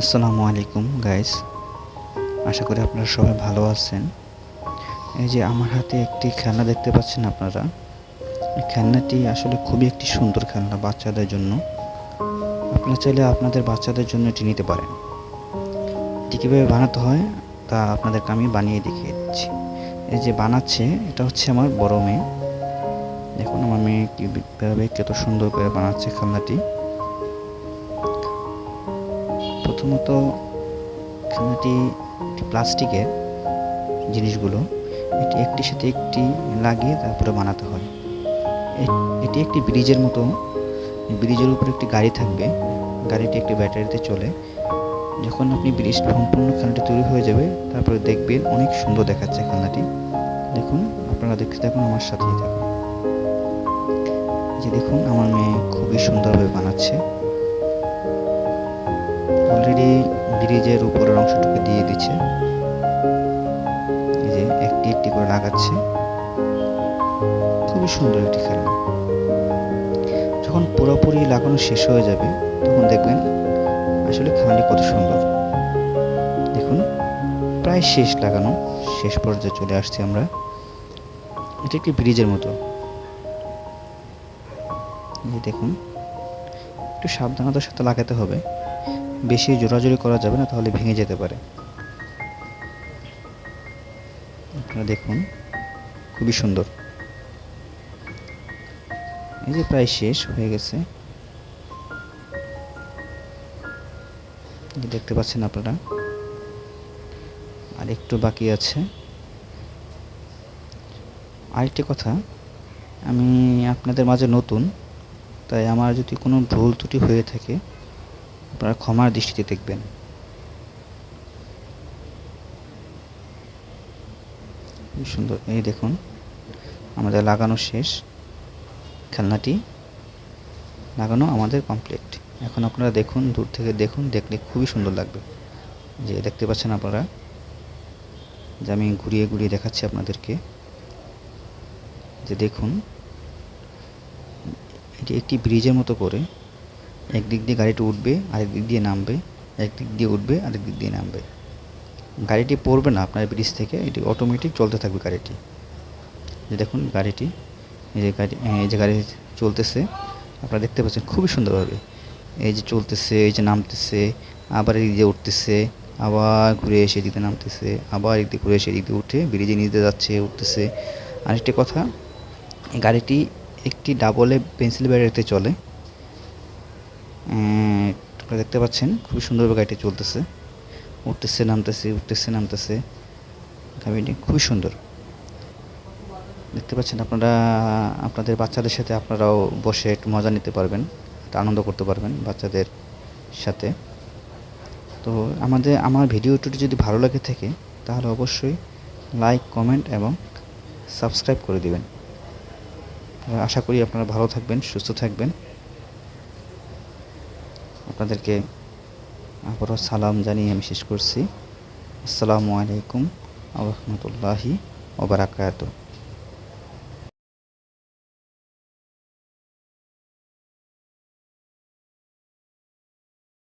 আসসালামু আলাইকুম গাইস, আশা করি আপনারা সবাই ভালো আছেন। এই যে আমার হাতে একটি খেলনা দেখতে পাচ্ছেন আপনারা। এই খেলনাটি আসলে খুবই একটি সুন্দর খেলনা বাচ্চাদের জন্য। আপনারা চাইলে আপনাদের বাচ্চাদের জন্য এটি নিতে পারেন। এটি কীভাবে বানাতে হয় তা আপনাদেরকে আমি বানিয়ে দেখিয়ে দিচ্ছি। এই যে বানাচ্ছে, এটা হচ্ছে আমার বড় মেয়ে। দেখুন আমার মেয়ে কীভাবে কত সুন্দর করে বানাচ্ছে খেলনাটি। প্রথমত খেলনাটি প্লাস্টিকের জিনিসগুলো এটি একটির সাথে একটি লাগিয়ে তারপরে বানাতে হয়। এটি একটি ব্রিজের মতো। ব্রিজের উপর একটি গাড়ি থাকবে, গাড়িটি একটি ব্যাটারিতে চলে। যখন আপনি ব্রিজ সম্পূর্ণ খেলনাটি তৈরি হয়ে যাবে, তারপরে দেখবেন অনেক সুন্দর দেখাচ্ছে খেলনাটি। দেখুন, আপনারা দেখতে থাকুন, আমার সাথেই থাকুন। যে দেখুন আমার মেয়ে খুবই সুন্দরভাবে বানাচ্ছে। অলরেডি ব্রিজের উপরের অংশটুকু দিয়ে দিচ্ছে, এই যে একটি একটি করে লাগাচ্ছে। খুবই সুন্দর একটি খেলনা। যখন পুরোপুরি লাগানো শেষ হয়ে যাবে, তখন দেখবেন আসলে খেলনাটি কত সুন্দর। দেখুন প্রায় শেষ লাগানো, শেষ পর্যায়ে চলে আসছি আমরা। এটি একটি ব্রিজের মতো। এই দেখুন, একটু সাবধানতার সাথে লাগাতে হবে, বেশি জোরাজোরি করা যাবে না, তাহলে ভেঙে যেতে পারে। আপনারা দেখুন, খুবই সুন্দর। এই যে প্রায় শেষ হয়ে গেছে, দেখতে পাচ্ছেন আপনারা, আর একটু বাকি আছে। আরেকটি কথা, আমি আপনাদের মাঝে নতুন, তাই আমার যদি কোনো ভুল ত্রুটি হয়ে থাকে আপনারা ক্ষমার দৃষ্টিতে দেখবেন। খুব সুন্দর। এই দেখুন আমাদের লাগানো শেষ, খেলনাটি লাগানো আমাদের কমপ্লিট। এখন আপনারা দেখুন, দূর থেকে দেখুন, দেখলে খুবই সুন্দর লাগবে। যে দেখতে পাচ্ছেন আপনারা, যে আমি ঘুরিয়ে ঘুরিয়ে দেখাচ্ছি আপনাদেরকে। যে দেখুন, এটি একটি ব্রিজের মতো করে একদিক দিয়ে গাড়িটি উঠবে, আরেক দিক দিয়ে নামবে, একদিক দিয়ে উঠবে, আরেক দিক দিয়ে নামবে। গাড়িটি পড়বে না আপনার ব্রিজ থেকে, এটি অটোমেটিক চলতে থাকবে গাড়িটি। যে দেখুন গাড়িটি, এই যে গাড়ি চলতেছে, আপনারা দেখতে পাচ্ছেন খুবই সুন্দরভাবে। এই যে চলতেছে, এই যে নামতেছে, আবার এদিক দিয়ে উঠতেছে, আবার ঘুরে এসে এদিকে নামতেছে, আবার এদিকে ঘুরে এসে এদিকে উঠে ব্রিজে নিতে যাচ্ছে, উঠতেছে। আরেকটি কথা, এই গাড়িটি একটি ডাবলে পেন্সিল ব্যাটারিতে চলে। আপনারা দেখতে পাচ্ছেন খুবই সুন্দরভাবে গাড়িটি চলতেছে, উঠতেছে নামতেছে, উঠতেছে নামতেছে। গাড়িটি খুবই সুন্দর দেখতে পাচ্ছেন আপনারা। আপনাদের বাচ্চাদের সাথে আপনারাও বসে একটু মজা নিতে পারবেন, একটু আনন্দ করতে পারবেন বাচ্চাদের সাথে। তো আমার ভিডিওটি যদি ভালো লাগে থাকে, তাহলে অবশ্যই লাইক, কমেন্ট এবং সাবস্ক্রাইব করে দিবেন। আশা করি আপনারা ভালো থাকবেন, সুস্থ থাকবেন। আপনাদেরকে আবারও সালাম জানিয়ে আমি শেষ করছি। আসসালামু আলাইকুম ওয়া রাহমাতুল্লাহি ওয়া বারাকাতুহু।